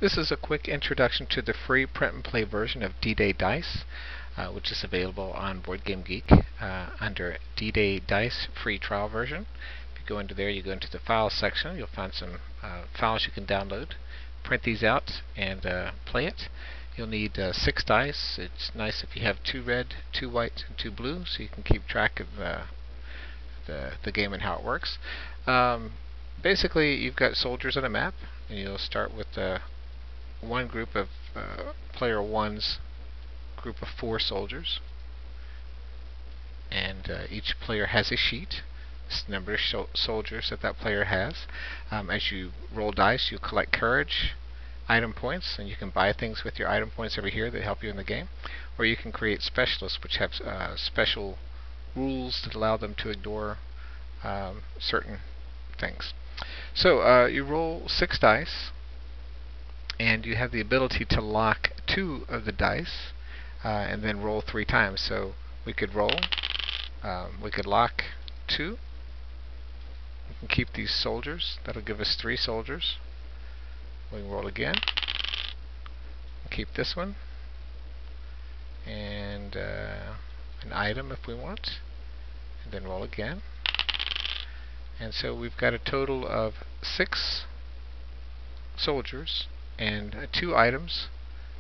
This is a quick introduction to the free print and play version of dday Dice, which is available on BoardGameGeek under dday Dice free trial version. If you go into there, you go into the files section, you'll find some files you can download. Print these out and play it. You'll need 6 dice. It's nice if you have 2 red, 2 white, and 2 blue, so you can keep track of the game and how it works. Basically, you've got soldiers on a map, and you'll start with one group of player 1's group of 4 soldiers, and each player has a sheet. This is the number of soldiers that player has. As you roll dice, you collect courage, item points, and you can buy things with your item points over here that help you in the game. Or you can create specialists, which have special rules that allow them to ignore certain things. So you roll 6 dice, and you have the ability to lock 2 of the dice and then roll 3 times. So we could roll, we could lock 2. We can keep these soldiers. That'll give us 3 soldiers. We can roll again. Keep this one. And an item if we want. And then roll again. And so we've got a total of 6 soldiers and 2 items.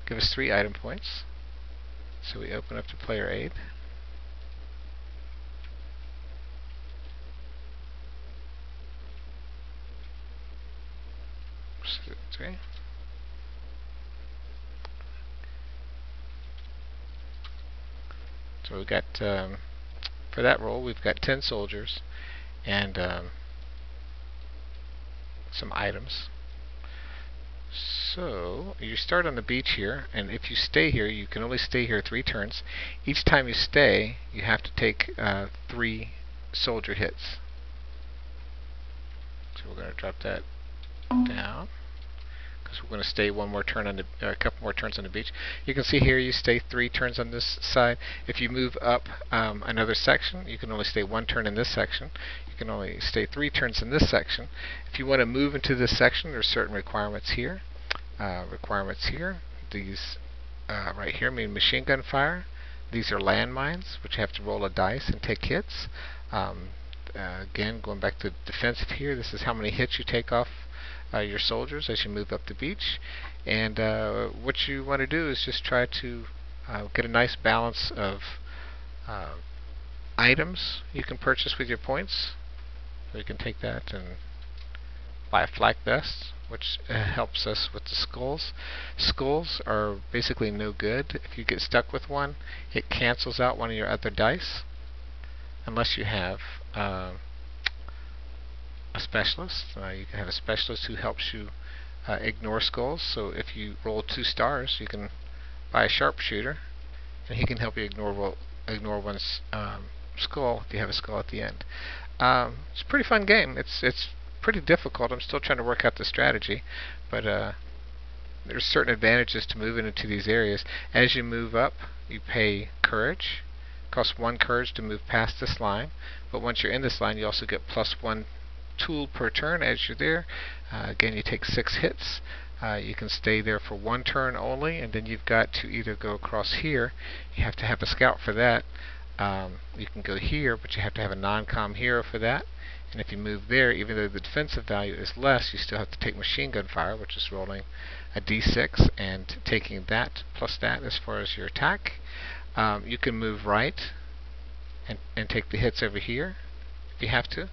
Give us 3 item points. So we open up to player 8. Okay. So we got for that roll we've got 10 soldiers and some items. So you start on the beach here, and if you stay here, you can only stay here 3 turns. Each time you stay, you have to take 3 soldier hits. So we're going to drop that down, because we're going to stay one more turn on the, a couple more turns on the beach. You can see here you stay 3 turns on this side. If you move up another section, you can only stay 1 turn in this section. You can only stay 3 turns in this section. If you want to move into this section, there's certain requirements here. These right here mean machine gun fire. These are landmines, which you have to roll a dice and take hits. Again, going back to defensive here, this is how many hits you take off your soldiers as you move up the beach. And what you want to do is just try to get a nice balance of items you can purchase with your points. So you can take that and buy a flak vest, which helps us with the skulls. Skulls are basically no good. If you get stuck with one, it cancels out one of your other dice, unless you have a specialist. You can have a specialist who helps you ignore skulls. So if you roll 2 stars, you can buy a sharpshooter, and he can help you ignore one's skull if you have a skull at the end. It's a pretty fun game. It's pretty difficult. I'm still trying to work out the strategy, but there's certain advantages to moving into these areas. As you move up, you pay courage. It costs 1 courage to move past this line, but once you're in this line, you also get +1 tool per turn as you're there. Again, you take 6 hits. You can stay there for 1 turn only, and then you've got to either go across here. You have to have a scout for that. You can go here, but you have to have a non-com hero for that. And if you move there, even though the defensive value is less, you still have to take machine gun fire, which is rolling a d6 and taking that plus that as far as your attack. You can move right and take the hits over here if you have to,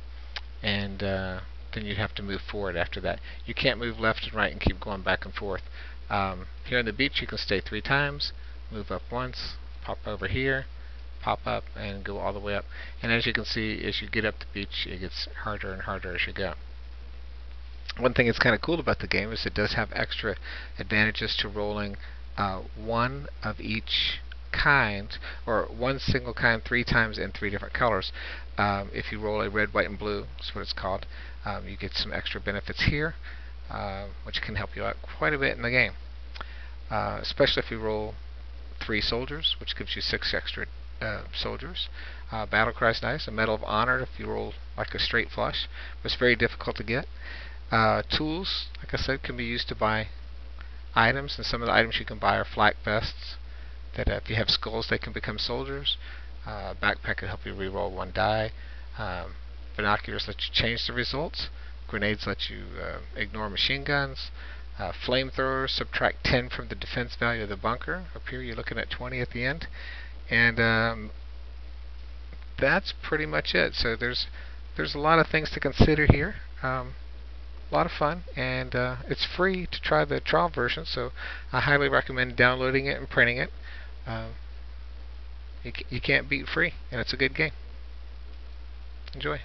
and then you'd have to move forward after that. You can't move left and right and keep going back and forth. Here on the beach, you can stay 3 times, move up once, pop over here, pop up, and go all the way up. And as you can see, as you get up the beach, it gets harder and harder as you go. One thing that's kind of cool about the game is it does have extra advantages to rolling 1 of each kind, or 1 single kind 3 times in 3 different colors. If you roll a red, white, and blue, that's what it's called, you get some extra benefits here, which can help you out quite a bit in the game. Especially if you roll 3 soldiers, which gives you 6 extra soldiers. Battle cry's nice. A medal of honor if you roll like a straight flush, but it's very difficult to get. Tools, like I said, can be used to buy items, and some of the items you can buy are flak vests that if you have skulls they can become soldiers. Backpack can help you reroll 1 die. Binoculars let you change the results. Grenades let you ignore machine guns. Flamethrowers subtract 10 from the defense value of the bunker. Up here you're looking at 20 at the end. And that's pretty much it. So there's a lot of things to consider here. A lot of fun, and it's free to try the trial version, so I highly recommend downloading it and printing it. You can't beat free, and it's a good game. Enjoy.